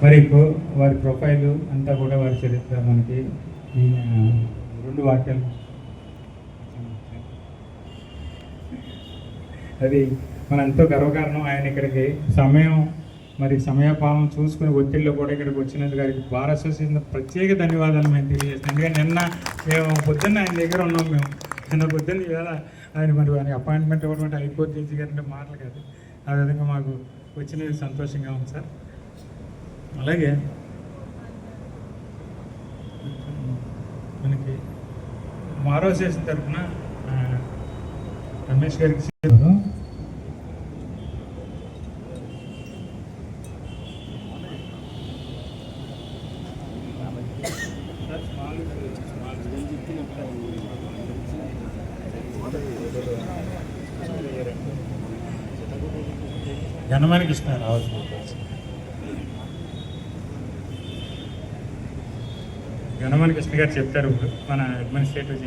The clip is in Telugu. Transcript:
మరి వారి ప్రొఫైలు అంతా కూడా వారి చరిత్ర మనకి రెండు వాక్యాలు అది మన ఎంతో గర్వకారణం. ఆయన ఇక్కడికి సమయపాలన చూసుకుని ఒత్తిడిలో కూడా ఇక్కడికి వచ్చినందుకు గారికి బార్ అసోసియేషన్ ప్రత్యేక ధన్యవాదాలు మేము తెలియజేస్తాం. ఎందుకంటే మేము పొద్దున్న ఆయన దగ్గర ఉన్నాం. నిన్న పొద్దున్న ఈవేళ ఆయన అపాయింట్మెంట్ ఇవ్వడం హైకోర్టు జడ్జి గారంటే మాటలు కాదు. ఆ విధంగా మాకు వచ్చినది సంతోషంగా ఉంది సార్. అలాగే మనకి బార్ అసోసియేషన్ తరఫున రమేష్ గారికి ఘనమానికి ఇస్తున్నారు. ఘనమానికి కృష్ణ గారు చెప్తారు. ఇప్పుడు మన అడ్మినిస్ట్రేటివ్